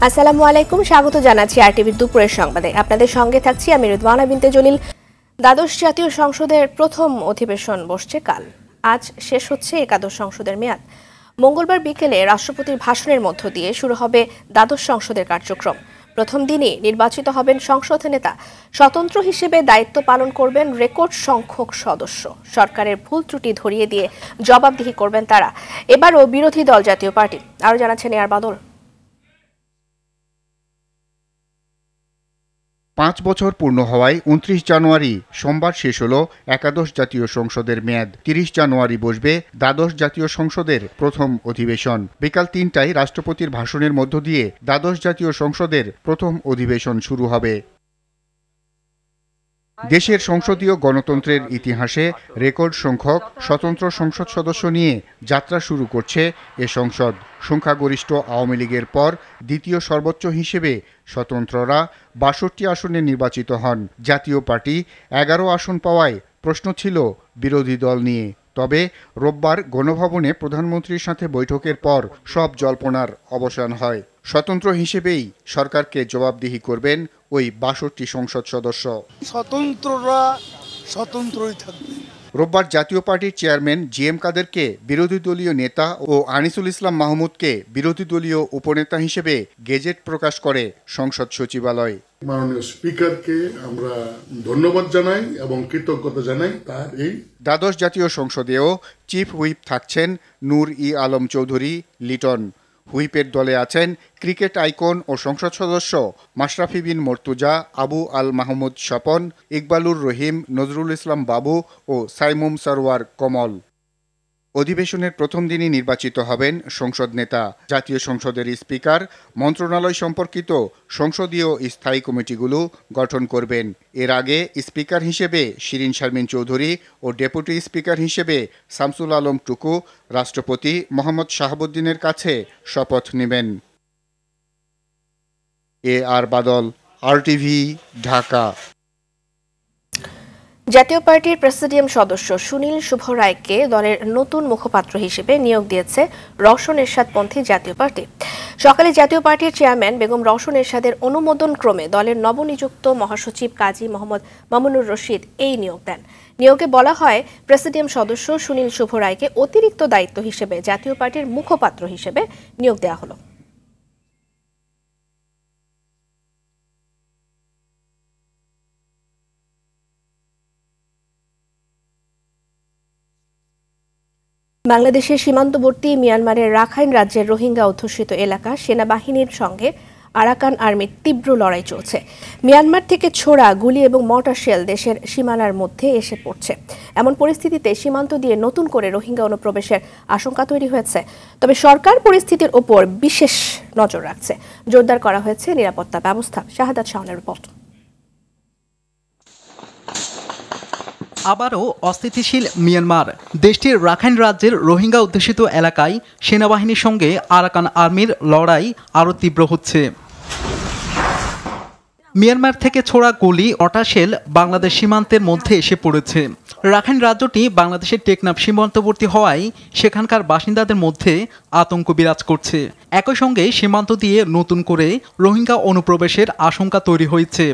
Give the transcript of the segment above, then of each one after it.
আসসালামু আলাইকুম, স্বাগত জানাচ্ছি আরটিভির দুপুরের সংবাদে। আপনাদের সঙ্গে থাকছি আমি রিদওয়ানা বিনতে জলিল। দ্বাদশ জাতীয় সংসদের প্রথম অধিবেশন বসছে কাল। আজ শেষ হচ্ছে একাদশ সংসদের মেয়াদ। মঙ্গলবার বিকেলে রাষ্ট্রপতির ভাষণের মধ্য দিয়ে শুরু হবে দ্বাদশ সংসদের কার্যক্রম। প্রথম দিনই নির্বাচিত হবেন সংসদ নেতা। স্বতন্ত্র হিসেবে দায়িত্ব পালন করবেন রেকর্ড সংখ্যক সদস্য। সরকারের ভুল ত্রুটি ধরিয়ে দিয়ে জবাবদিহি করবেন তারা। এবারও বিরোধী দল জাতীয় পার্টি। আরও জানাচ্ছেন এয়ার বাদল। 5 বছর পূর্ণ হওয়ায় 29 জানুয়ারি সোমবার শেষ হলো একাদশ জাতীয় সংসদের মেয়াদ। 30 জানুয়ারি বসবে দ্বাদশ জাতীয় সংসদের প্রথম অধিবেশন। বিকাল 3টায় রাষ্ট্রপতির ভাষণের মধ্য দিয়ে দ্বাদশ জাতীয় সংসদের প্রথম অধিবেশন শুরু হবে। দেশের সংসদীয় গণতন্ত্রের ইতিহাসে রেকর্ড সংখ্যক স্বতন্ত্র সংসদ সদস্য নিয়ে যাত্রা শুরু করছে এ সংসদ। সংখ্যাগরিষ্ঠ আওয়ামী লীগের পর দ্বিতীয় সর্বোচ্চ হিসেবে স্বতন্ত্ররা 62 আসনে নির্বাচিত হন। জাতীয় পার্টি 11 আসন পাওয়ায় প্রশ্ন ছিল বিরোধী দল নিয়ে। তবে রোববার গণভবনে প্রধানমন্ত্রীর সাথে বৈঠকের পর সব জল্পনার অবসান হয়। স্বতন্ত্র হিসেবেই সরকারকে জবাবদিহি করবেন ওই 62 সংসদ সদস্য। স্বতন্ত্ররা স্বতন্ত্রই থাকবে। রোববার জাতীয় পার্টির চেয়ারম্যান জিএম কাদেরকে বিরোধী দলীয় নেতা ও আনিসুল ইসলাম মাহমুদকে বিরোধী দলীয় উপনেতা হিসেবে গেজেট প্রকাশ করে সংসদ সচিবালয়। মাননীয় স্পিকারকে আমরা ধন্যবাদ জানাই এবং কৃতজ্ঞতা জানাই তার এই। দ্বাদশ জাতীয় সংসদেও চিফ হুইপ থাকছেন নূর ই আলম চৌধুরী লিটন। হুইপের দলে আছেন ক্রিকেট আইকন ও সংসদ সদস্য মাশরাফি বিন মর্তুজা, আবু আল মাহমুদ স্বপন, ইকবালুর রহিম, নজরুল ইসলাম বাবু ও সাইমুম সরওয়ার কমল। অধিবেশনের প্রথম দিনই নির্বাচিত হবেন সংসদ নেতা। জাতীয় সংসদের স্পিকার মন্ত্রণালয় সম্পর্কিত সংসদীয় স্থায়ী কমিটিগুলো গঠন করবেন। এর আগে স্পিকার হিসেবে শিরিন শারমিন চৌধুরী ও ডেপুটি স্পিকার হিসেবে শামসুল আলম টুকু রাষ্ট্রপতি মোহাম্মদ শাহাবুদ্দিনের কাছে শপথ নেবেন। এআর বাদল, আরটিভি, ঢাকা। জাতীয় পার্টির প্রেসিডিয়াম সদস্য সুনীল শুভ রায়কে দলের নতুন মুখপাত্র হিসেবে নিয়োগ দিয়েছে রওশন এরশাদপন্থী জাতীয় পার্টি। সকালে জাতীয় পার্টির চেয়ারম্যান বেগম রওশন এরশাদের অনুমোদন ক্রমে দলের নবনিযুক্ত মহাসচিব কাজী মোহাম্মদ মামুনুর রশিদ এই নিয়োগ দেন। নিয়োগে বলা হয়, প্রেসিডিয়াম সদস্য সুনীল শুভ রায়কে অতিরিক্ত দায়িত্ব হিসেবে জাতীয় পার্টির মুখপাত্র হিসেবে নিয়োগ দেওয়া হলো। বাংলাদেশের সীমান্তবর্তী মিয়ানমারের রাখাইন রাজ্যের রোহিঙ্গা অধ্যুষিত এলাকা সেনাবাহিনীর সঙ্গে আরাকান আর্মির তীব্র লড়াই চলছে। মিয়ানমার থেকে ছোড়া গুলি এবং মর্টার শেল দেশের সীমানার মধ্যে এসে পড়ছে। এমন পরিস্থিতিতে সীমান্ত দিয়ে নতুন করে রোহিঙ্গা অনুপ্রবেশের আশঙ্কা তৈরি হয়েছে। তবে সরকার পরিস্থিতির ওপর বিশেষ নজর রাখছে। জোরদার করা হয়েছে নিরাপত্তা ব্যবস্থা। শাহাদাত শাওনের রিপোর্ট। আবারও অস্থিতিশীল মিয়ানমার। দেশটির রাখাইন রাজ্যের রোহিঙ্গা অধ্যুষিত এলাকায় সেনাবাহিনীর সঙ্গে আরাকান আর্মির লড়াই আরও তীব্র হচ্ছে। মিয়ানমার থেকে ছোড়া গুলি অটাশেল বাংলাদেশ সীমান্তের মধ্যে এসে পড়েছে। রাখাইন রাজ্যটি বাংলাদেশের টেকনাফ সীমান্তবর্তী হওয়ায় সেখানকার বাসিন্দাদের মধ্যে আতঙ্ক বিরাজ করছে। একই সঙ্গে সীমান্ত দিয়ে নতুন করে রোহিঙ্গা অনুপ্রবেশের আশঙ্কা তৈরি হয়েছে।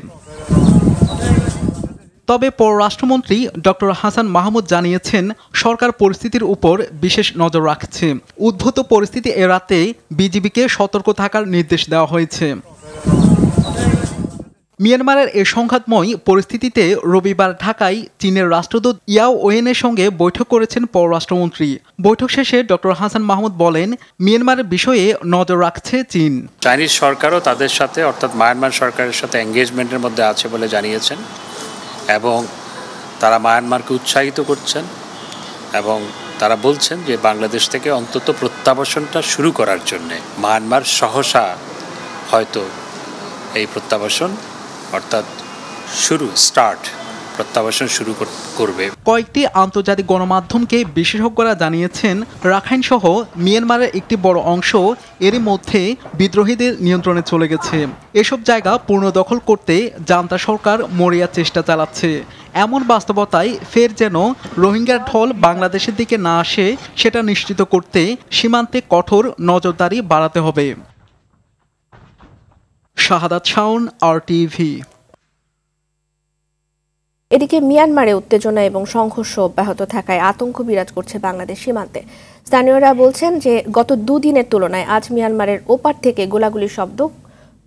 তবে পররাষ্ট্রমন্ত্রী ডক্টর হাসান মাহমুদ জানিয়েছেন, সরকার পরিস্থিতির উপর বিশেষ নজর রাখছে। উদ্ভূত পরিস্থিতি এড়াতে বিজিবিকে সতর্ক থাকার নির্দেশ দেওয়া হয়েছে। মিয়ানমারের এই সংঘাতময় পরিস্থিতিতে রবিবার ঢাকায় চীনের রাষ্ট্রদূত ইয়াও ওয়েনের সঙ্গে বৈঠক করেছেন পররাষ্ট্রমন্ত্রী। বৈঠক শেষে ডক্টর হাসান মাহমুদ বলেন, মিয়ানমারের বিষয়ে নজর রাখছে চীন। চাইনিজ সরকারও তাদের সাথে অর্থাৎ মায়ানমার সরকারের সাথে এঙ্গেজমেন্টের মধ্যে আছে বলে জানিয়েছেন এবং তারা মায়ানমারকে উৎসাহিত করছেন এবং তারা বলছেন যে বাংলাদেশ থেকে অন্তত প্রত্যাবাসনটা শুরু করার জন্যে মায়ানমার সহসা হয়তো এই প্রত্যাবাসন অর্থাৎ প্রত্যাবাসন শুরু করবে। কয়েকটি আন্তর্জাতিক গণমাধ্যমকে বিশেষজ্ঞরা জানিয়েছেন, রাখাইন সহ মিয়ানমারের একটি বড় অংশ এরই মধ্যে বিদ্রোহীদের নিয়ন্ত্রণে চলে গেছে। এসব জায়গা পুনর্দখল করতে জান্তা সরকার মরিয়া চেষ্টা চালাচ্ছে। এমন বাস্তবতায় ফের যেন রোহিঙ্গার ঢল বাংলাদেশের দিকে না আসে সেটা নিশ্চিত করতে সীমান্তে কঠোর নজরদারি বাড়াতে হবে। শাহাদাত শাওন, RTV। এদিকে মিয়ানমারে উত্তেজনা এবং সংঘর্ষ অব্যাহত থাকায় আতঙ্ক বিরাজ করছে বাংলাদেশ সীমান্তে। স্থানীয়রা বলছেন যে গত দুদিনের তুলনায় আজ মিয়ানমারের ওপার থেকে গোলাগুলির শব্দ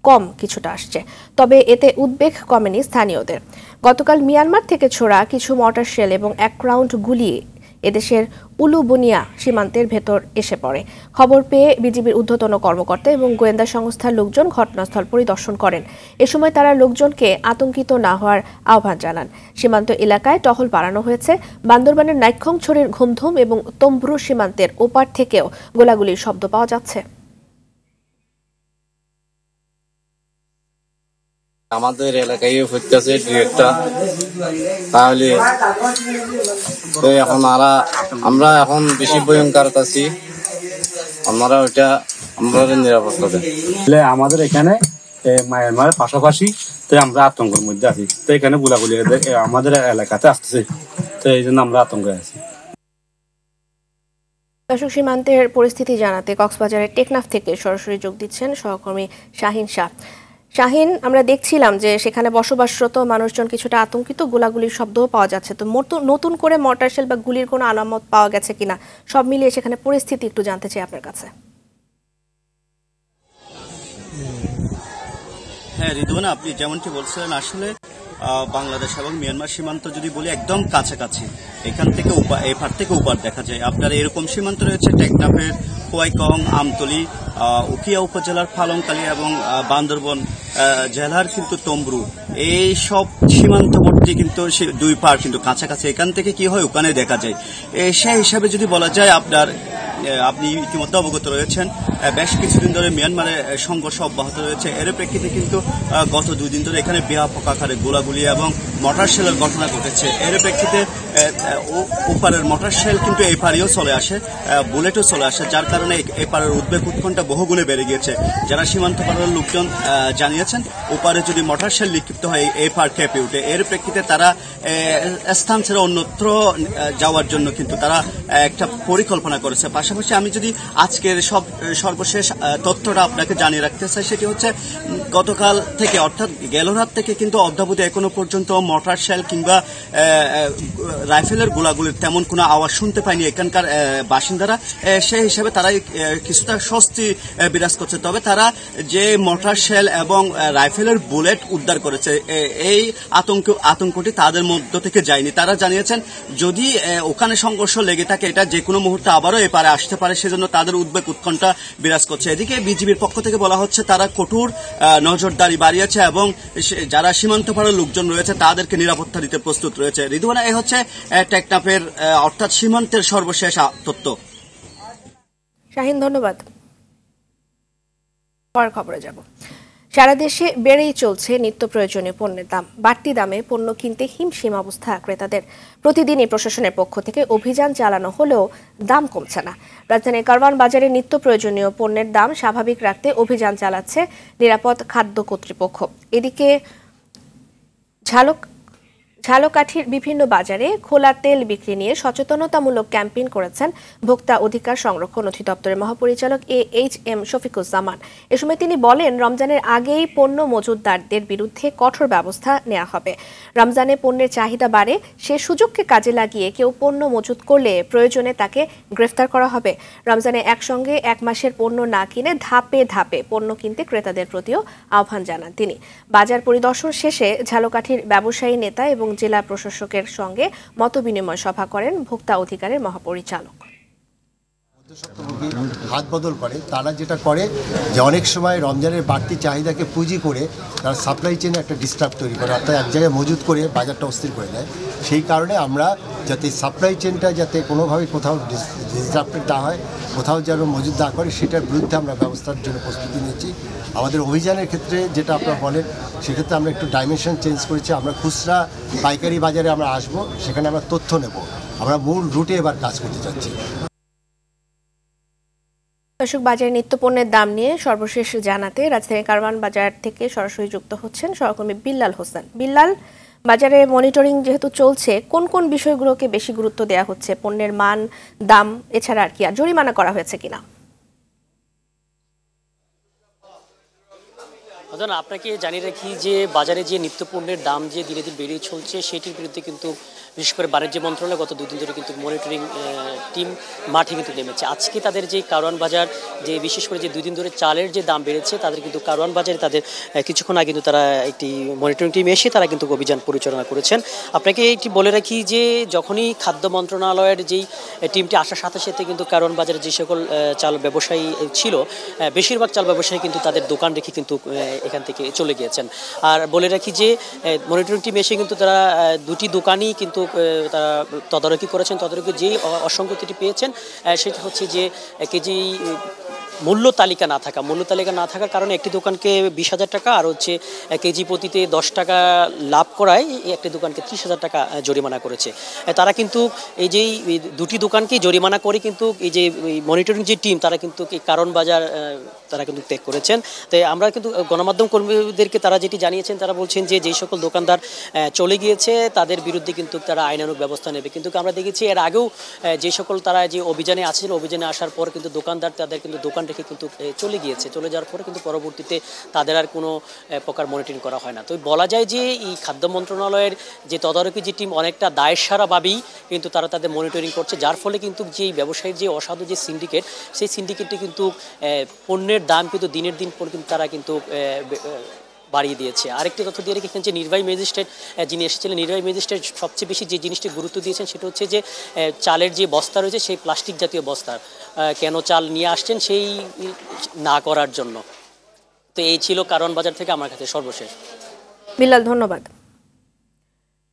কম কিছুটা আসছে, তবে এতে উদ্বেগ কমেনি স্থানীয়দের। গতকাল মিয়ানমার থেকে ছোড়া কিছু মর্টার শেল এবং 1 রাউন্ড গুলি এদেশের উলুবনিয়া সীমান্তের ভেতর এসে পড়ে। খবর পেয়ে বিজিবির ঊর্ধ্বতন কর্মকর্তা এবং গোয়েন্দা সংস্থার লোকজন ঘটনাস্থল পরিদর্শন করেন। এ সময় তারা লোকজনকে আতঙ্কিত না হওয়ার আহ্বান জানান। সীমান্ত এলাকায় টহল বাড়ানো হয়েছে। বান্দরবানের নাইক্ষ্যংছড়ির ঘুমধুম এবং তম্বরু সীমান্তের ওপার থেকেও গোলাগুলির শব্দ পাওয়া যাচ্ছে। আমাদের এলাকায় হচ্ছে একটা, তাহলে তো এখন আমরা এখন বেশি ভয়ঙ্কর আছি, আমরা ওইটা আমাদের নিরাপত্তা দেয়। আমাদের এখানে মায়ানমারের পাশাপাশি তো আমরা আতঙ্কের মধ্যে আছি, তো এখানে গোলাগুলি আমাদের এলাকাতে আসতেছে, তো এই জন্য আমরা আতঙ্কে আছি। দর্শক, সীমান্তের পরিস্থিতি জানাতে কক্সবাজারের টেকনাফ থেকে সরাসরি যোগ দিচ্ছেন সহকর্মী শাহিন শাহ। শাহিন, আমরা দেখছিলাম যে সেখানে বসবাসরত মানুষজন কিছুটা আতঙ্কিত, গোলাগুলির শব্দও পাওয়া যাচ্ছে। তো নতুন করে মর্টার শেল বা গুলির কোনো আলামত পাওয়া গেছে কিনা, সব মিলিয়ে সেখানে পরিস্থিতি একটু জানতে চাই আপনার কাছে। হ্যাঁ রিদওয়ানা, আপনি যেমনটি বলছিলেন, আসলে বাংলাদেশ এবং মিয়ানমার সীমান্ত যদি বলি একদম কাছাকাছি, এখান থেকে এপার থেকে ওপার দেখা যায়। আপনার এরকম সীমান্ত রয়েছে টেকনাফের খোয়াইকং, আমতলী, উখিয়া উপজেলার ফালংকালী এবং বান্দরবন জেলার কিন্তু তম্বরু, এই সব সীমান্তবর্তী কিন্তু দুই পার কিন্তু কাছাকাছি। এখান থেকে কি হয় ওখানে দেখা যায়। সেই হিসাবে যদি বলা যায়, আপনি ইতিমধ্যে অবগত রয়েছেন বেশ কিছুদিন ধরে মিয়ানমারে সংঘর্ষ অব্যাহত রয়েছে। এর প্রেক্ষিতে কিন্তু গত 2 দিন ধরে এখানে ব্যাপক আকারে গোলাগুলি এবং মর্টার শেলের ঘটনা ঘটেছে। এর প্রেক্ষিতে ওপারের মর্টার শেল কিন্তু এই পারেও চলে আসে, বুলেটও চলে আসে, যার কারণে এই পারের উদ্বেগ উৎকণ্ঠা বহুগুণে বেড়ে গিয়েছে। যারা সীমান্ত পারের লোকজন জানিয়েছেন, ওপারে যদি মর্টার শেল নিক্ষিপ্ত হয় এই পার কেঁপে উঠে। এর প্রেক্ষিতে তারা স্থান ছেড়ে অন্যত্র যাওয়ার জন্য কিন্তু তারা একটা পরিকল্পনা করেছে। পাশাপাশি আমি যদি আজকের সর্বশেষ তথ্যটা আপনাকে জানিয়ে রাখতে চাই, সেটি হচ্ছে গতকাল থেকে অর্থাৎ গেল রাত থেকে কিন্তু অদ্যাবধি এখনো পর্যন্ত মর্টার শেল কিংবা রাইফেলের গোলাগুলির তেমন কোনো আওয়াজ শুনতে পায়নি এখানকার বাসিন্দারা। সেই হিসাবে তারা কিছুটা স্বস্তি বিরাজ করছে। তবে তারা যে মর্টার শেল এবং রাইফেলের বুলেট উদ্ধার করেছে, এই আতঙ্কটি তাদের মধ্য থেকে যায়নি। তারা জানিয়েছেন যদি ওখানে সংঘর্ষ লেগে থাকে, এটা যে কোনো মুহূর্তে আবারও এপারে আসতে পারে, সেজন্য তাদের উদ্বেগ উৎকণ্ঠা বিরাজ করছে। এদিকে বিজিবির পক্ষ থেকে বলা হচ্ছে তারা কঠোর নজরদারি বাড়িয়েছে এবং যারা সীমান্ত পারের লোকজন রয়েছে তাদেরকে নিরাপত্তা দিতে প্রস্তুত রয়েছে। রিদওয়ানা, এই হচ্ছে টেকনাফের অর্থাৎ সীমান্তের সর্বশেষ তথ্য। শাহিন, ধন্যবাদ। পরের খবরে যাব। সারা দেশে বেড়েই চলছে নিত্য প্রয়োজনীয় পণ্যের দাম। বাড়তি দামে পণ্য কিনতে হিমশিম অবস্থা ক্রেতাদের। প্রতিদিনই প্রশাসনের পক্ষ থেকে অভিযান চালানো হলেও দাম কমছে না। রাজধানীর কারওয়ান বাজারে নিত্য প্রয়োজনীয় পণ্যের দাম স্বাভাবিক রাখতে অভিযান চালাচ্ছে নিরাপদ খাদ্য কর্তৃপক্ষ। এদিকে ঝালকাঠির বিভিন্ন বাজারে খোলা তেল বিক্রি নিয়ে সচেতনতামূলক ক্যাম্পেইন করেছেন ভোক্তা অধিকার সংরক্ষণ অধিদপ্তরের মহাপরিচালক AHM শফিকুজ্জামান। এ সময় তিনি বলেন, রমজানের আগেই পণ্য মজুতদারদের বিরুদ্ধে কঠোর ব্যবস্থা নেওয়া হবে। রমজানে পণ্যের চাহিদা বাড়ে, সে সুযোগকে কাজে লাগিয়ে কেউ পণ্য মজুত করলে প্রয়োজনে তাকে গ্রেফতার করা হবে। রমজানে একসঙ্গে 1 মাসের পণ্য না কিনে ধাপে ধাপে পণ্য কিনতে ক্রেতাদের প্রতিও আহ্বান জানান তিনি। বাজার পরিদর্শন শেষে ঝালকাঠির ব্যবসায়ী নেতা এবং জেলা প্রশাসকের সঙ্গে মতবিনিময় সভা করেন ভোক্তা অধিকারের মহাপরিচালক। হাত বদল করে তারা যেটা করে যে অনেক সময় রমজানের বাড়তি চাহিদাকে পুঁজি করে তারা সাপ্লাই চেনে একটা ডিস্টার্ব তৈরি করে, অর্থাৎ এক জায়গায় মজুত করে বাজারটা অস্থির করে দেয়। সেই কারণে আমরা যাতে সাপ্লাই চেনটা যাতে কোনোভাবে কোথাও ডিস্টার্বেড না হয়, কোথাও যেন মজুত না করে, সেটার বিরুদ্ধে আমরা ব্যবস্থার জন্য প্রস্তুতি নিয়েছি। আমাদের অভিযানের ক্ষেত্রে যেটা আপনারা বলেন, সেক্ষেত্রে আমরা একটু ডাইমেনশন চেঞ্জ করেছি। আমরা খুচরা পাইকারি বাজারে আমরা আসবো, সেখানে আমরা তথ্য নেব। আমরা মূল রুটে এবার কাজ করতে চাচ্ছি। দর্শক, বাজারে নিত্যপণ্যের দাম নিয়ে সর্বশেষ জানাতে রাজধানীর কারওয়ান বাজার থেকে সরাসরি যুক্ত হচ্ছেন সহকর্মী বিল্লাল হোসেন। বিল্লাল, বাজারে মনিটরিং যেহেতু চলছে, কোন কোন বিষয়গুলোকে বেশি গুরুত্ব দেওয়া হচ্ছে? পণ্যের মান, দাম, এছাড়া আর কি আর জরিমানা করা হয়েছে কিনা? প্রধান আপনাকে জানিয়ে রাখি যে বাজারে যে নিত্যপণ্যের দাম যে দিনে দিন বেড়ে চলছে সেটির বিরুদ্ধে কিন্তু বিশেষ করে বাণিজ্য মন্ত্রণালয় গত দুদিন ধরে কিন্তু মনিটরিং টিম মাঠে কিন্তু নেমেছে। আজকে তাদের যে কারওয়ান বাজার যে বিশেষ করে যে 2 দিন ধরে চালের যে দাম বেড়েছে তাদের কিন্তু কারওয়ান বাজারে তাদের কিছুক্ষণ আগে কিন্তু তারা একটি মনিটরিং টিম এসে তারা কিন্তু অভিযান পরিচালনা করেছেন। আপনাকে একটি বলে রাখি যে যখনই খাদ্য মন্ত্রণালয়ের যেই টিমটি আসার সাথে সাথে কিন্তু কারওয়ান বাজারে যে সকল চাল ব্যবসায়ী ছিল বেশিরভাগ চাল ব্যবসায়ী কিন্তু তাদের দোকান রেখে কিন্তু এখান থেকে চলে গিয়েছেন। আর বলে রাখি যে মনিটরিং টিম এসে কিন্তু তারা 2টি দোকানই কিন্তু তারা তদারকি করেছেন। তদারকি যেই অসঙ্গতিটি পেয়েছেন সেটা হচ্ছে যে কেজি মূল্য তালিকা না থাকার কারণে একটি দোকানকে 20,000 টাকা আর হচ্ছে কেজি প্রতিতে 10 টাকা লাভ করায় একটি দোকানকে 30,000 টাকা জরিমানা করেছে। তারা কিন্তু এই যেই 2টি দোকানকে জরিমানা করে কিন্তু এই যে মনিটরিং যে টিম তারা কিন্তু কারওয়ান বাজার তারা কিন্তু ত্যাগ করেছেন। তাই আমরা কিন্তু গণমাধ্যম কর্মীদেরকে তারা যেটি জানিয়েছেন তারা বলছেন যে যেই সকল দোকানদার চলে গিয়েছে তাদের বিরুদ্ধে কিন্তু তারা আইনানুগ ব্যবস্থা নেবে। কিন্তু আমরা দেখেছি এর আগেও যে সকল তারা যে অভিযানে আছেন অভিযানে আসার পর কিন্তু দোকানদার তাদের কিন্তু দোকান রেখে কিন্তু চলে গিয়েছে। চলে যাওয়ার পরে কিন্তু পরবর্তীতে তাদের আর কোনো প্রকার মনিটরিং করা হয় না। তো বলা যায় যে এই খাদ্য মন্ত্রণালয়ের যে তদারকি যে টিম অনেকটা দায়সারাভাবেই কিন্তু তারা তাদের মনিটরিং করছে, যার ফলে কিন্তু যে ব্যবসায়ীর যে অসাধু যে সিন্ডিকেট সেই সিন্ডিকেটটি কিন্তু পণ্যের দাম কিন্তু দিনের দিন পর কিন্তু তারা কিন্তু বাড়িয়ে দিয়েছে। আরেকটি তথ্য দিয়ে রেখেছেন যে নির্বাহী ম্যাজিস্ট্রেট যিনি এসেছিলেন নির্বাহী ম্যাজিস্ট্রেট সবচেয়ে বেশি যে জিনিসটি গুরুত্ব দিয়েছেন সেটা হচ্ছে যে চালের যে বস্তা রয়েছে সেই প্লাস্টিক জাতীয় বস্তা কেন চাল নিয়ে আসছেন সেই না করার জন্য। তো এই ছিল কারওয়ান বাজার থেকে আমার কাছে সর্বশেষ। বিল্লাল, ধন্যবাদ।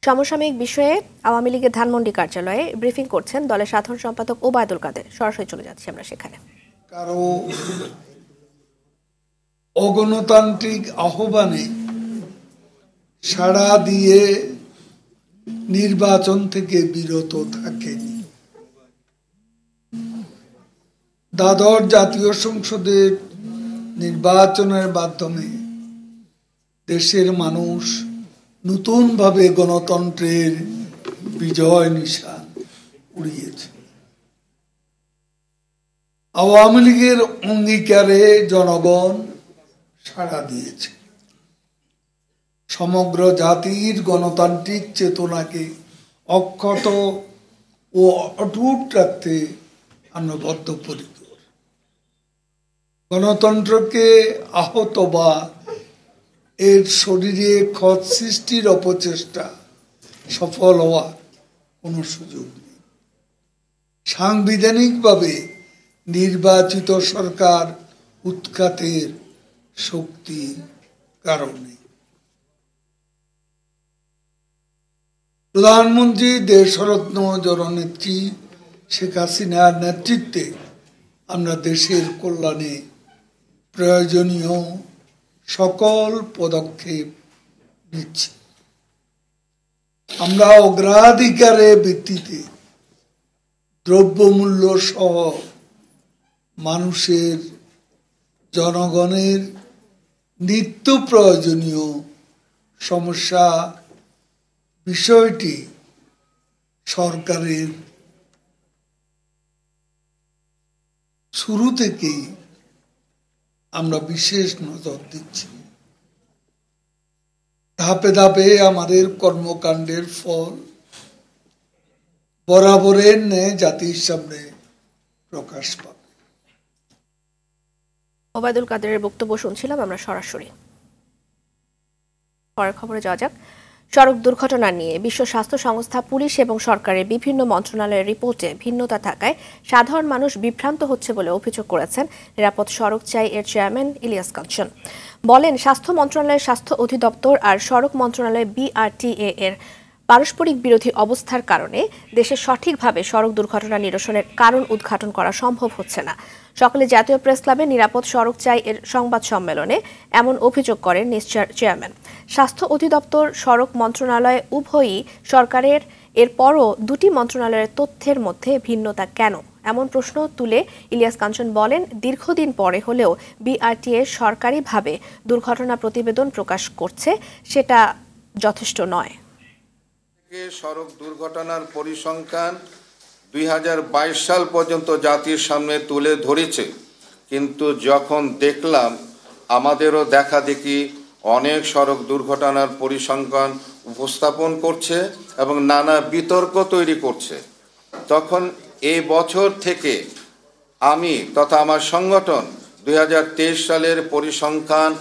সমসাময়িক বিষয়ে আওয়ামী লীগের ধানমন্ডি কার্যালয়ে ব্রিফিং করছেন দলের সাধারণ সম্পাদক ওবায়দুল কাদের। সরাসরি চলে যাচ্ছি আমরা সেখানে। কারো অগণতান্ত্রিক আহ্বানে সাড়া দিয়ে নির্বাচন থেকে বিরত থাকেনি। দ্বাদশ জাতীয় সংসদের নির্বাচনের মাধ্যমে দেশের মানুষ নতুনভাবে গণতন্ত্রের বিজয় নিশান উড়িয়েছে। আওয়ামী লীগের অঙ্গীকারে জনগণ সাড়া দিয়েছে। সমগ্র জাতির গণতান্ত্রিক চেতনাকে অক্ষত ও অটুট রাখতে আমরা বদ্ধপরিকর। গণতন্ত্রকে আহত বা এর শরীরে ক্ষত সৃষ্টির অপচেষ্টা সফল হওয়ার কোনো সুযোগ নেই। সাংবিধানিকভাবে নির্বাচিত সরকার উৎখাতের শক্তির কারণে প্রধানমন্ত্রী দেশরত্ন জননেত্রী শেখ হাসিনার নেতৃত্বে আমরা দেশের কল্যাণে প্রয়োজনীয় সকল পদক্ষেপ নিচ্ছি। আমরা অগ্রাধিকারের ভিত্তিতে দ্রব্যমূল্য সহ মানুষের জনগণের নিত্য প্রয়োজনীয় সমস্যা বিষয়টি সরকারের শুরু থেকেই আমরা বিশেষ নজর দিচ্ছি। ধাপে ধাপে আমাদের কর্মকাণ্ডের ফল বরাবরের ন্যায় জাতির সামনে প্রকাশ পাবে। ওবায়দুল কাদেরের বক্তব্য শুনছিলাম আমরা সরাসরি। পরের খবরে যাওয়া যাক। সড়ক দুর্ঘটনা নিয়ে বিশ্ব স্বাস্থ্য সংস্থা, পুলিশ এবং সরকারের বিভিন্ন মন্ত্রণালয়ের রিপোর্টে ভিন্নতা থাকায় সাধারণ মানুষ বিভ্রান্ত হচ্ছে বলে অভিযোগ করেছেন নিরাপদ সড়ক চাই এর চেয়ারম্যান ইলিয়াস কাঞ্চন। বলেন, স্বাস্থ্য মন্ত্রণালয়ের স্বাস্থ্য অধিদপ্তর আর সড়ক মন্ত্রণালয় BRTA এর পারস্পরিক বিরোধী অবস্থার কারণে দেশে সঠিকভাবে সড়ক দুর্ঘটনা নিরসনের কারণ উদ্ঘাটন করা সম্ভব হচ্ছে না। সকালে জাতীয় প্রেস ক্লাবে নিরাপদ সড়ক চাই এর সংবাদ সম্মেলনে এমন অভিযোগ করেন চেয়ারম্যান। স্বাস্থ্য অধিদপ্তর, সড়ক মন্ত্রণালয় উভয়ই সরকারের, এরপরও দুটি মন্ত্রণালয়ের তথ্যের মধ্যে ভিন্নতা কেন? এমন প্রশ্ন তুলে ইলিয়াস কাঞ্চন বলেন, দীর্ঘদিন পরে হলেও BRTA সরকারিভাবে দুর্ঘটনা প্রতিবেদন প্রকাশ করছে, সেটা যথেষ্ট নয়। সড়ক দুর্ঘটনার পরিসংখ্যান 2022 সাল পর্যন্ত জাতির সামনে তুলে ধরেছে, কিন্তু যখন দেখলাম আমাদেরও দেখা দেখি অনেক সড়ক দুর্ঘটনার পরিসংখ্যান উপস্থাপন করছে এবং নানা বিতর্ক তৈরি করছে, তখন এই বছর থেকে আমি তথা আমার সংগঠন 2023 সালের পরিসংখ্যান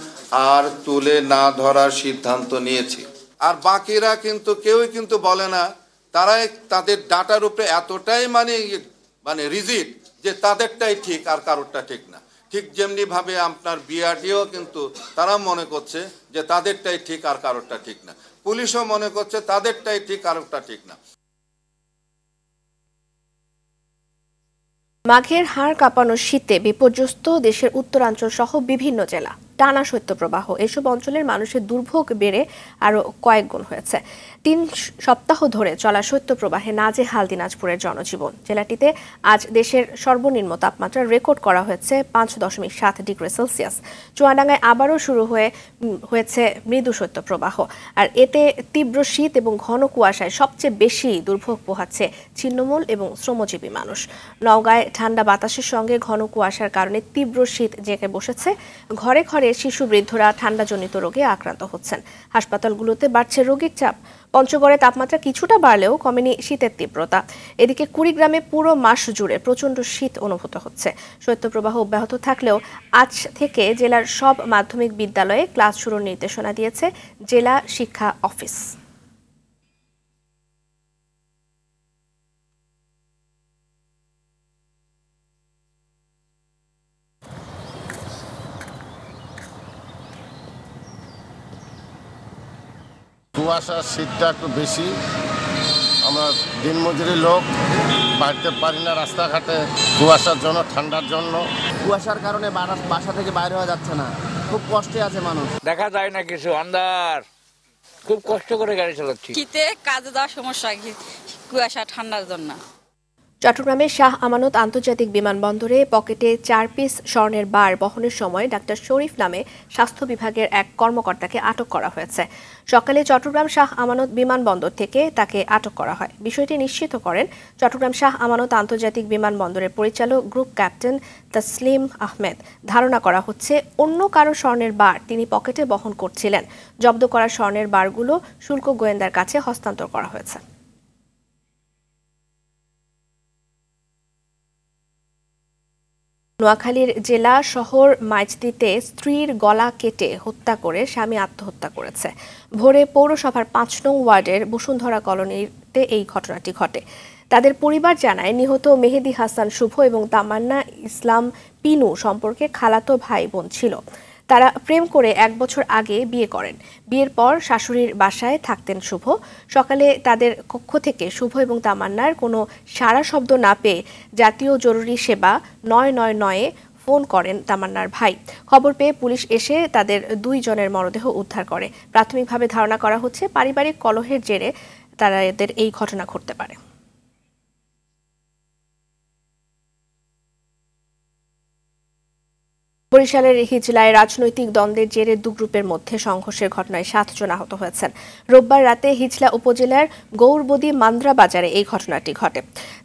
আর তুলে না ধরার সিদ্ধান্ত নিয়েছি। আর বাকিরা কিন্তু কেউই কিন্তু বলে না, তারা তাদের ডাটার উপরে এতটাই মানে রিজিড যে তাদেরটাই ঠিক আর কারোরটা ঠিক না। ঠিক যেমনি ভাবে আপনার বিআরটিও কিন্তু তারা মনে করছে যে তাদেরটাই ঠিক আর কারোরটা ঠিক না, পুলিশও মনে করছে তাদেরটাই ঠিক কারোরটা ঠিক না। মাঘের হাড় কাঁপানো শীতে বিপর্যস্ত দেশের উত্তরাঞ্চল সহ বিভিন্ন জেলা। টানা শৈত্যপ্রবাহ এসব অঞ্চলের মানুষের দুর্ভোগ বেড়ে আরো কয়েক গুণ হয়েছে। 3 সপ্তাহ ধরে চলা শৈত্যপ্রবাহে নাজেহাল দিনাজপুরের জনজীবন। জেলাটিতে আজ দেশের সর্বনিম্ন তাপমাত্রা রেকর্ড করা হয়েছে 5.7 ডিগ্রি সেলসিয়াস। চুয়াডাঙ্গায় আবারও শুরু হয়েছে মৃদু শৈত্যপ্রবাহ, আর এতে তীব্র শীত এবং ঘন কুয়াশায় সবচেয়ে বেশি দুর্ভোগ পোহাচ্ছে ছিন্নমূল এবং শ্রমজীবী মানুষ। নওগাঁয় ঠান্ডা বাতাসের সঙ্গে ঘন কুয়াশার কারণে তীব্র শীত জেঁকে বসেছে। ঘরে ঘরে শিশু বৃদ্ধরা ঠান্ডাজনিত রোগে আক্রান্ত হচ্ছেন। হাসপাতালগুলোতে বাড়ছে রোগীর চাপ। পঞ্চগড়ে তাপমাত্রা কিছুটা বাড়লেও কমেনি শীতের তীব্রতা। এদিকে কুড়িগ্রামে পুরো মাস জুড়ে প্রচণ্ড শীত অনুভূত হচ্ছে। শৈত্যপ্রবাহ অব্যাহত থাকলেও আজ থেকে জেলার সব মাধ্যমিক বিদ্যালয়ে ক্লাস শুরুর নির্দেশনা দিয়েছে জেলা শিক্ষা অফিস। কুয়াশার শীতটা একটু বেশি, আমরা দিনমজুরি লোক, বাড়িতে পারি না রাস্তাঘাটে কুয়াশার জন্য, ঠান্ডার জন্য। কুয়াশার কারণে বাসা থেকে বাইরে হওয়া যাচ্ছে না, খুব কষ্টে আছে মানুষ, দেখা যায় না কিছু, আন্ধার, খুব কষ্ট করে গাড়ি চালাচ্ছি। শীতে কাজে যাওয়ার সমস্যা, কুয়াশা ঠান্ডার জন্য। চট্টগ্রামের শাহ আমানত আন্তর্জাতিক বিমানবন্দরে পকেটে 4 পিস স্বর্ণের বার বহনের সময় ডাক্তার শরীফ নামে স্বাস্থ্য বিভাগের এক কর্মকর্তাকে আটক করা হয়েছে। সকালে চট্টগ্রাম শাহ আমানত বিমানবন্দর থেকে তাকে আটক করা হয়। বিষয়টি নিশ্চিত করেন চট্টগ্রাম শাহ আমানত আন্তর্জাতিক বিমানবন্দরের পরিচালক গ্রুপ ক্যাপ্টেন তসলিম আহমেদ। ধারণা করা হচ্ছে অন্য কারো স্বর্ণের বার তিনি পকেটে বহন করছিলেন। জব্দ করা স্বর্ণের বারগুলো শুল্ক গোয়েন্দার কাছে হস্তান্তর করা হয়েছে। নোয়াখালীর জেলা শহর মাইজদিতে স্ত্রীর গলা কেটে হত্যা করে স্বামী আত্মহত্যা করেছে। ভোরে পৌরসভার 5 নং ওয়ার্ডের বসুন্ধরা কলোনিতে এই ঘটনাটি ঘটে। তাদের পরিবার জানায় নিহত মেহেদি হাসান শুভ এবং তামান্না ইসলাম পিনু সম্পর্কে খালাতো ভাই বোন ছিল। তারা প্রেম করে 1 বছর আগে বিয়ে করেন। বিয়ের পর শাশুড়ির বাসায় থাকতেন শুভ। সকালে তাদের কক্ষ থেকে শুভ এবং তামান্নার কোনো সাড়া শব্দ না পেয়ে জাতীয় জরুরি সেবা 999-এ ফোন করেন তামান্নার ভাই। খবর পেয়ে পুলিশ এসে তাদের 2 জনের মরদেহ উদ্ধার করে। প্রাথমিকভাবে ধারণা করা হচ্ছে পারিবারিক কলহের জেরে তাদের এই ঘটনা ঘটতে পারে। বরিশালের হিজলায় রাজনৈতিক দ্বন্দ্বের জেরে 2 গ্রুপের মধ্যে সংঘর্ষের ঘটনায় 7 জন আহত হয়েছেন। রোববার রাতে হিজলা উপজেলার গৌরবদী মান্দ্রা বাজারে এই ঘটনাটি ঘটে।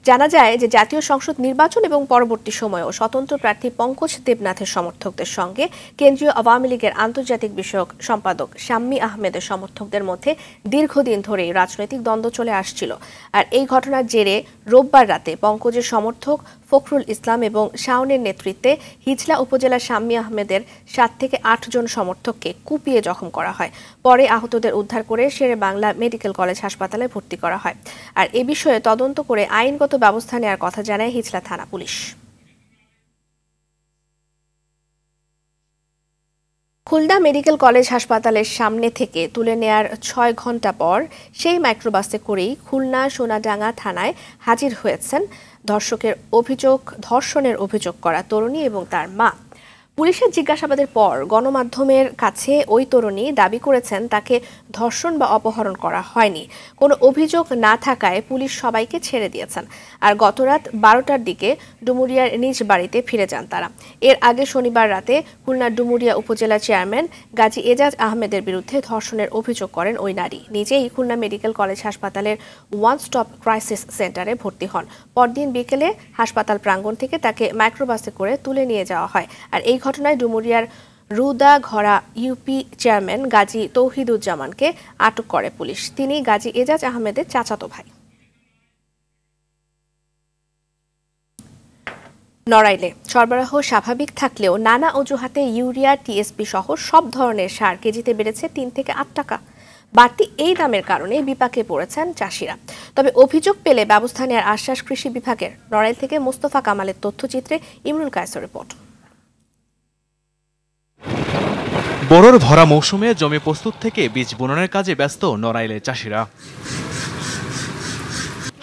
জানা যায় যে জাতীয় সংসদ নির্বাচন এবং পরবর্তী সময়েও স্বতন্ত্র প্রার্থী পঙ্কজ দেবনাথের সমর্থকদের সঙ্গে কেন্দ্রীয় আওয়ামী লীগের আন্তর্জাতিক বিষয়ক সম্পাদক শাম্মী আহমেদের সমর্থকদের মধ্যে দীর্ঘদিন ধরে রাজনৈতিক দ্বন্দ্ব চলে আসছিল। আর এই ঘটনার জেরে রোববার রাতে পঙ্কজের সমর্থক ফখরুল ইসলাম এবং শাওনের নেতৃত্বে হিজলা উপজেলা শাম্মী আহমেদের 7 থেকে 8 জন সমর্থককে কুপিয়ে জখম করা হয়। পরে আহতদের উদ্ধার করে শেরে বাংলা মেডিকেল কলেজ হাসপাতালে ভর্তি করা হয়। আর এ বিষয়ে তদন্ত করে আইনগত ব্যবস্থা নেওয়ার কথা জানায় হিজলা থানা পুলিশ। খুলনা মেডিকেল কলেজ হাসপাতালের সামনে থেকে তুলে নেয়ার 6 ঘন্টা পর সেই মাইক্রোবাসে করেই খুলনা সোনাডাঙ্গা থানায় হাজির হয়েছেন ধর্ষণের অভিযোগ করা তরুণী এবং তার মা। পুলিশের জিজ্ঞাসাবাদের পর গণমাধ্যমের কাছে ওই তরুণী দাবি করেছেন তাকে ধর্ষণ বা অপহরণ করা হয়নি। কোনো অভিযোগ না থাকায় পুলিশ সবাইকে ছেড়ে দিয়েছেন। আর গতরাত 12টার দিকে ডুমুরিয়ার নিজ বাড়িতে ফিরে যান তারা। এর আগে শনিবার রাতে খুলনার ডুমুরিয়া উপজেলা চেয়ারম্যান গাজী এজাজ আহমেদের বিরুদ্ধে ধর্ষণের অভিযোগ করেন ওই নারী। নিজেই খুলনা মেডিকেল কলেজ হাসপাতালের 1 স্টপ ক্রাইসিস সেন্টারে ভর্তি হন। পরদিন বিকেলে হাসপাতাল প্রাঙ্গণ থেকে তাকে মাইক্রোবাসে করে তুলে নিয়ে যাওয়া হয়। আর এই ঘটনায় ডুমুরিয়ার রুদা ঘরা ইউপি চেয়ারম্যান গাজী তৌহিদুজ্জামানকে আটক করে পুলিশ। তিনি গাজী এজাজ আহমেদের চাচাতো ভাই। নড়াইলে সরবরাহ স্বাভাবিক থাকলেও নানা অজুহাতে ইউরিয়া, টিএসপি সহ সব ধরনের সার কেজিতে বেড়েছে 3 থেকে 8 টাকা। বাড়তি এই দামের কারণে বিপাকে পড়েছেন চাষিরা। তবে অভিযোগ পেলে ব্যবস্থা নেওয়ার আশ্বাস কৃষি বিভাগের। নড়াইল থেকে মোস্তফা কামালের তথ্যচিত্রে ইমরুল কায়েসের রিপোর্ট। বোরোর ভরা মৌসুমে জমি প্রস্তুত থেকে বীজ বুননের কাজে ব্যস্ত নড়াইলের চাষিরা।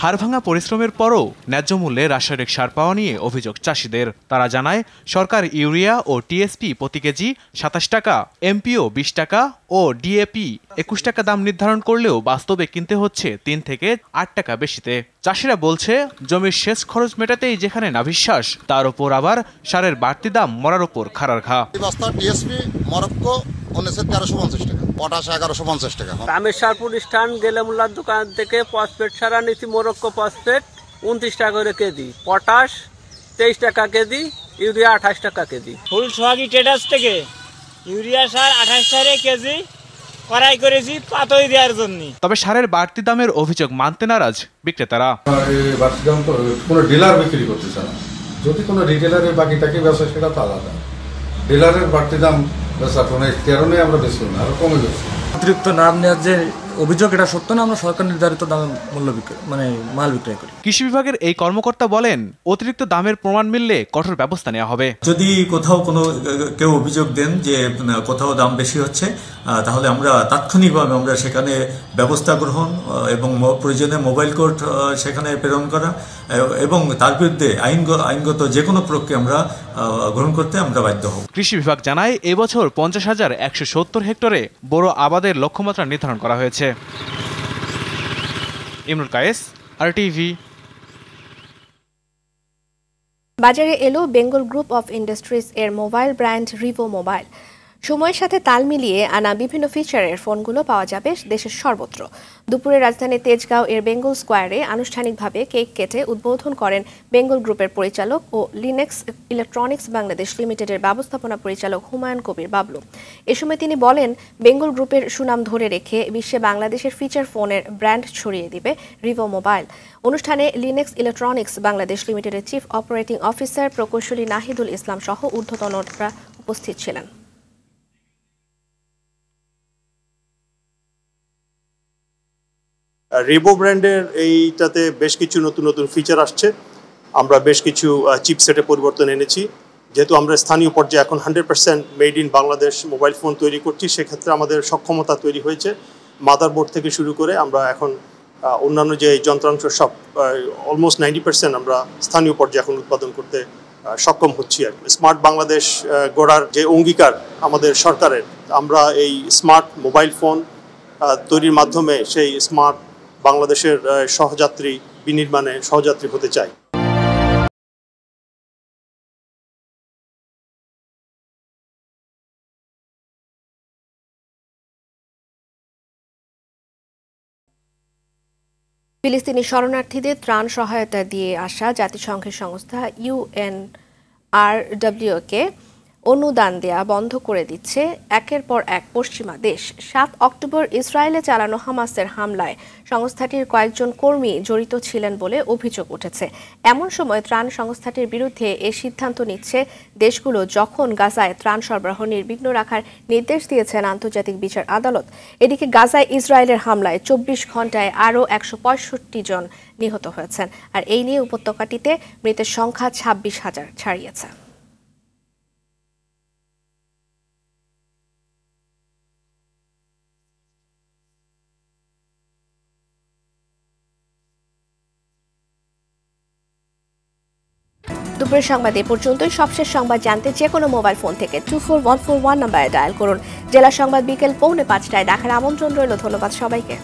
হাড়ভাঙা পরিশ্রমের পরও ন্যায্য মূল্যে রাসায়নিক সার পাওয়া নিয়ে অভিযোগ চাষিদের। তারা জানায়, সরকার ইউরিয়া ও টিএসপি প্রতি কেজি 27 টাকা, এমপিও 20 টাকা ও ডিএপি 21 টাকা দাম নির্ধারণ করলেও বাস্তবে কিনতে হচ্ছে 3 থেকে 8 টাকা বেশিতে। চাষিরা বলছে, জমির সেচ খরচ মেটাতেই যেখানে নাভিশ্বাস, তার উপর আবার সারের বাড়তি দাম মরার উপর খাড়ার ঘা। টিএসপি মরক্কো 1350 টাকা, পটাশ 1150 টাকা। দামের সার প্রতিষ্ঠান গেলেমুল্লার দোকান থেকে ফসফেট সার আনিছি, মরক্কো ফসফেট 29 টাকা করে কেজি, পটাশ 23 টাকা কেজি, ইউরিয়া 28 টাকা কেজি। ফুল সোহাগী ট্রেডার্স থেকে ইউরিয়া সার 28 টাকা কেজি করাই করেছি পাতই দেওয়ার জন্য। তবে সারের বাড়তি দামের অভিযোগ মানতে নারাজ বিক্রেতারা। বাড়তি দাম তো কোনো ডিলার বিক্রি করতেছে না, যদি কোনো রিটেলারের বাকি টাকা ব্যবসা সেটা তো আলাদা। ডিলারের বাড়তি দাম কারণে আমরা বেশি না, আরো কমে গেছে। অতিরিক্ত নাম নেওয়ার যে অভিযোগ, এটা সত্য না। আমরা সরকার নির্ধারিত দামে মূল্য মাল বিক্রয় করি। কৃষি বিভাগের এই কর্মকর্তা বলেন, অতিরিক্ত দামের প্রমাণ মিললে কঠোর ব্যবস্থা নেওয়া হবে। যদি কোথাও কেউ অভিযোগ দেন যে কোথাও দাম বেশি হচ্ছে, তাহলে আমরা তাৎক্ষণিকভাবে আমরা সেখানে ব্যবস্থা গ্রহণ এবং প্রয়োজনে মোবাইল কোর্ট সেখানে প্রেরণ করা এবং তার বিরুদ্ধে আইনগত যে কোনো প্রক্রিয়া আমরা গ্রহণ করতে আমরা বাধ্য হব। কৃষি বিভাগ জানায়, এবছর 50,170 হেক্টরে বোরো আবাদের লক্ষ্যমাত্রা নির্ধারণ করা হয়েছে। ইমরুল কায়েস, RTV। বাজারে এলো বেঙ্গল গ্রুপ অফ ইন্ডাস্ট্রিজ এর মোবাইল ব্র্যান্ড রিভো মোবাইল। সময়ের সাথে তাল মিলিয়ে আনা বিভিন্ন ফিচারের ফোনগুলো পাওয়া যাবে দেশের সর্বত্র। দুপুরে রাজধানী তেজগাঁও এর বেঙ্গল স্কোয়ারে আনুষ্ঠানিকভাবে কেক কেটে উদ্বোধন করেন বেঙ্গল গ্রুপের পরিচালক ও লিনেক্স ইলেকট্রনিক্স বাংলাদেশ লিমিটেডের ব্যবস্থাপনা পরিচালক হুমায়ুন কবির বাবলু। এ সময় তিনি বলেন, বেঙ্গল গ্রুপের সুনাম ধরে রেখে বিশ্বে বাংলাদেশের ফিচার ফোনের ব্র্যান্ড ছড়িয়ে দিবে রিভো মোবাইল। অনুষ্ঠানে লিনেক্স ইলেকট্রনিক্স বাংলাদেশ লিমিটেডের চিফ অপারেটিং অফিসার প্রকৌশলী নাহিদুল ইসলাম সহ ঊর্ধ্বতনরা উপস্থিত ছিলেন। রিভো ব্র্যান্ডের এইটাতে বেশ কিছু নতুন নতুন ফিচার আসছে। আমরা বেশ কিছু চিপসেটে পরিবর্তন এনেছি। যেহেতু আমরা স্থানীয় পর্যায়ে এখন 100% made in Bangladesh mobile phone তৈরি করছি, সেক্ষেত্রে আমাদের সক্ষমতা তৈরি হয়েছে। মাদারবোর্ড থেকে শুরু করে আমরা এখন অন্যান্য যে যন্ত্রাংশ সব অলমোস্ট 90% আমরা স্থানীয় পর্যায়ে এখন উৎপাদন করতে সক্ষম হচ্ছি। আর স্মার্ট বাংলাদেশ গড়ার যে অঙ্গীকার আমাদের সরকারের, আমরা এই স্মার্ট মোবাইল ফোন তৈরির মাধ্যমে সেই স্মার্ট বাংলাদেশের সহযাত্রী বিনির্মাণে সহযাত্রী হতে চাই। ফিলিস্তিনি শরণার্থীদের ত্রাণ সহায়তা দিয়ে আসা জাতিসংঘের সংস্থা UNRWA-কে অনুদান দেয়া বন্ধ করে দিচ্ছে একের পর এক পশ্চিমা দেশ। 7 অক্টোবর ইসরায়েলে চালানো হামাসের হামলায় সংস্থাটির কয়েকজন কর্মী জড়িত ছিলেন বলে অভিযোগ উঠেছে। এমন সময় ত্রাণ সংস্থাটির বিরুদ্ধে এ সিদ্ধান্ত নিচ্ছে দেশগুলো, যখন গাজায় ত্রাণ সরবরাহ নির্বিঘ্ন রাখার নির্দেশ দিয়েছেন আন্তর্জাতিক বিচার আদালত। এদিকে গাজায় ইসরায়েলের হামলায় 24 ঘন্টায় আরও 165 জন নিহত হয়েছেন। আর এই নিয়ে উপত্যকাটিতে মৃতের সংখ্যা 26,000 ছাড়িয়েছে। দুপুরের সংবাদ এ পর্যন্তই। সবশেষ সংবাদ জানতে যে কোনো মোবাইল ফোন থেকে 24141 নম্বরে ডায়াল করুন। জেলা সংবাদ বিকেল 4:45টায় দেখার আমন্ত্রণ রইল। ধন্যবাদ সবাইকে।